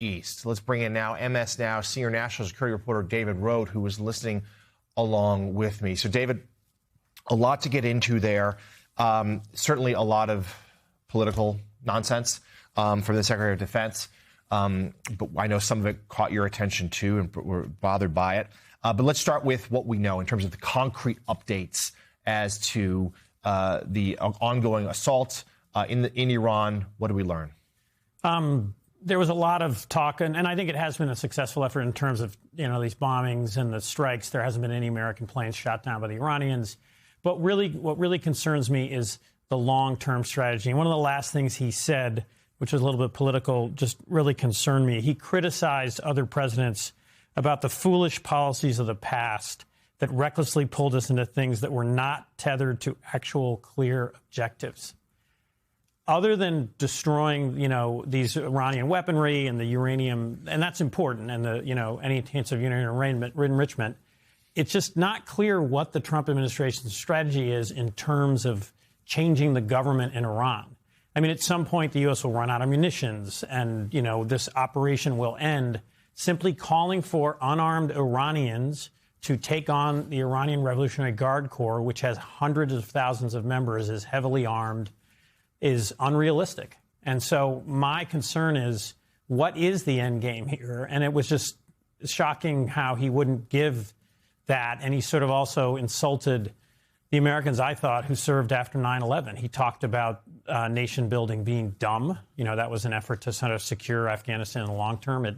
East. Let's bring in now MS Now senior national security reporter David Rohde, who was listening along with me. So, David, a lot to get into there. Certainly a lot of political nonsense from the Secretary of Defense. But I know some of it caught your attention, too, and we're bothered by it. But let's start with what we know in terms of the concrete updates as to the ongoing assault in Iran. What do we learn? There was a lot of talk, and I think it has been a successful effort in terms of, these bombings and the strikes. There hasn't been any American planes shot down by the Iranians. But really, what really concerns me is the long-term strategy. And one of the last things he said, which was a little bit political, just really concerned me. He criticized other presidents about the foolish policies of the past that recklessly pulled us into things that were not tethered to actual clear objectives. Other than destroying, these Iranian weaponry and the uranium, and that's important, and any chance of uranium enrichment, it's just not clear what the Trump administration's strategy is in terms of changing the government in Iran. I mean, at some point, the U.S. will run out of munitions, and, this operation will end. Simply calling for unarmed Iranians to take on the Iranian Revolutionary Guard Corps, which has hundreds of thousands of members, is heavily armed, is unrealistic. And so my concern is, what is the end game here? And it was just shocking how he wouldn't give that. And he sort of also insulted the Americans, I thought, who served after 9/11. He talked about nation building being dumb. That was an effort to sort of secure Afghanistan in the long term. It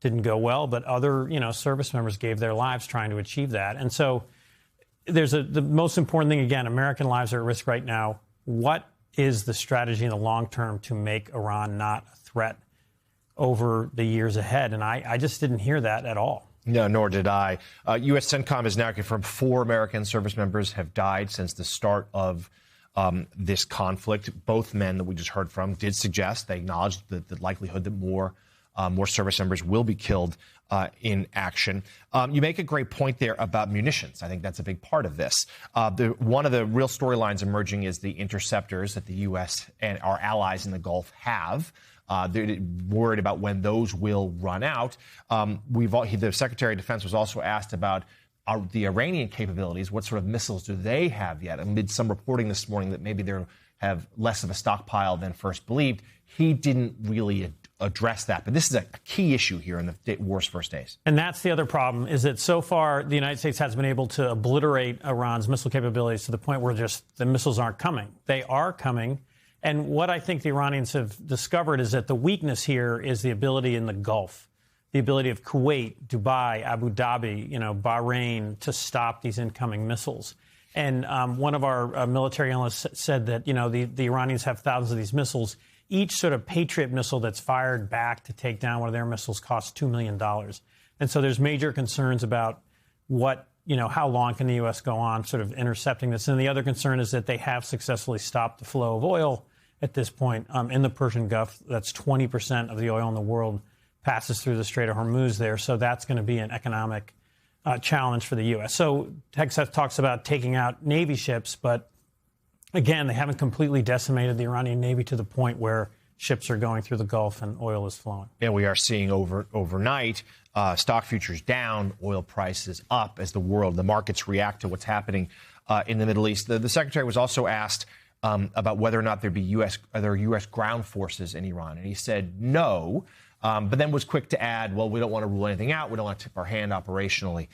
didn't go well, but other, service members gave their lives trying to achieve that. And so the most important thing, again, American lives are at risk right now. What is the strategy in the long term to make Iran not a threat over the years ahead? And I just didn't hear that at all. No, nor did I. U.S. CENTCOM has now confirmed 4 American service members have died since the start of this conflict. Both men that we just heard from did suggest, they acknowledged the likelihood that more service members will be killed in action. You make a great point there about munitions. I think that's a big part of this. One of the real storylines emerging is the interceptors that the U.S. and our allies in the Gulf have. They're worried about when those will run out. The Secretary of Defense was also asked about the Iranian capabilities. What sort of missiles do they have yet? Amid some reporting this morning that maybe they have less of a stockpile than first believed. He didn't really address that. But this is a key issue here in the war's first days. And that's the other problem, is that so far the United States has been able to obliterate Iran's missile capabilities to the point where just the missiles aren't coming. They are coming. And what I think the Iranians have discovered is that the weakness here is the ability in the Gulf, the ability of Kuwait, Dubai, Abu Dhabi, Bahrain to stop these incoming missiles. And one of our military analysts said that, the Iranians have thousands of these missiles. Each sort of Patriot missile that's fired back to take down one of their missiles costs $2 million. And so there's major concerns about how long can the U.S. go on sort of intercepting this. And the other concern is that they have successfully stopped the flow of oil at this point in the Persian Gulf. That's 20% of the oil in the world passes through the Strait of Hormuz there. So that's going to be an economic challenge for the U.S. So Texas talks about taking out Navy ships, but again, they haven't completely decimated the Iranian Navy to the point where ships are going through the Gulf and oil is flowing. And we are seeing overnight stock futures down, oil prices up as the markets react to what's happening in the Middle East. The Secretary was also asked about whether or not there are U.S. ground forces in Iran. And he said no, but then was quick to add, well, we don't want to rule anything out. We don't want to tip our hand operationally.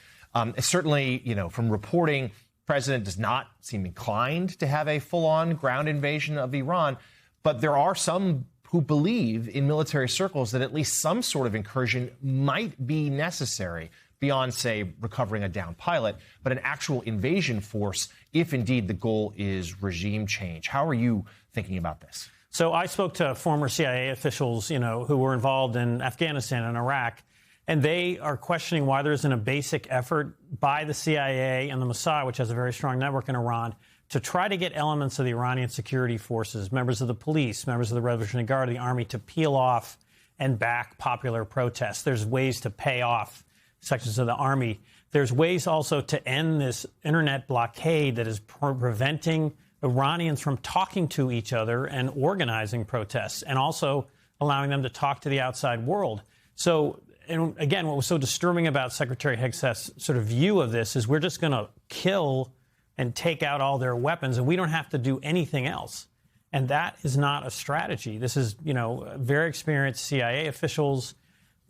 Certainly, from reporting, the president does not seem inclined to have a full-on ground invasion of Iran. But there are some who believe in military circles that at least some sort of incursion might be necessary beyond, say, recovering a downed pilot, but an actual invasion force if indeed the goal is regime change. How are you thinking about this? So I spoke to former CIA officials, who were involved in Afghanistan and Iraq, and they are questioning why there isn't a basic effort by the CIA and the Mossad, which has a very strong network in Iran, to try to get elements of the Iranian security forces, members of the police, members of the Revolutionary Guard, the army, to peel off and back popular protests. There's ways to pay off sections of the army. There's ways also to end this internet blockade that is preventing Iranians from talking to each other and organizing protests, and also allowing them to talk to the outside world. So, and again, what was so disturbing about Secretary Hegseth's sort of view of this is we're just going to kill and take out all their weapons, and we don't have to do anything else. And that is not a strategy. This is, very experienced CIA officials.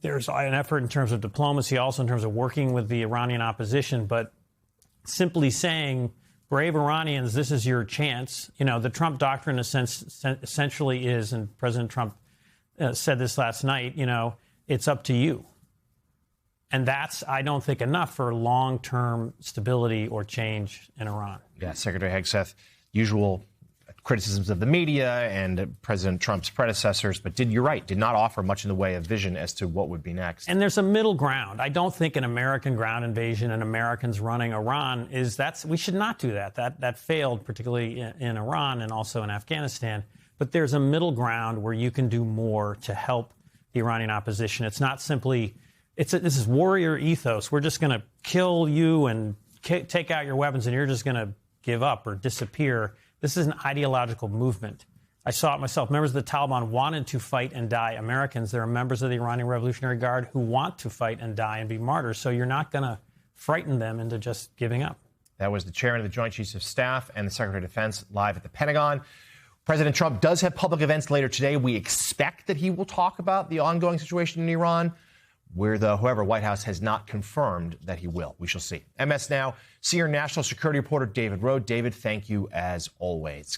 There's an effort in terms of diplomacy, also in terms of working with the Iranian opposition. But simply saying, brave Iranians, this is your chance. The Trump doctrine essentially is, and President Trump said this last night, it's up to you. And that's, I don't think, enough for long-term stability or change in Iran. Yeah, Secretary Hegseth, usual criticisms of the media and President Trump's predecessors, but you're right, did not offer much in the way of vision as to what would be next. And there's a middle ground. I don't think an American ground invasion and Americans running Iran we should not do that. That failed, particularly in Iran and also in Afghanistan. But there's a middle ground where you can do more to help the Iranian opposition. It's not simply, this is warrior ethos. We're just going to kill you and take out your weapons and you're just going to give up or disappear. This is an ideological movement. I saw it myself. Members of the Taliban wanted to fight and die. Americans, there are members of the Iranian Revolutionary Guard who want to fight and die and be martyrs. So you're not going to frighten them into just giving up. That was the chairman of the Joint Chiefs of Staff and the Secretary of Defense live at the Pentagon. President Trump does have public events later today. We expect that he will talk about the ongoing situation in Iran, however, White House has not confirmed that he will. We shall see. MS Now, senior national security reporter David Rohde. David, thank you as always.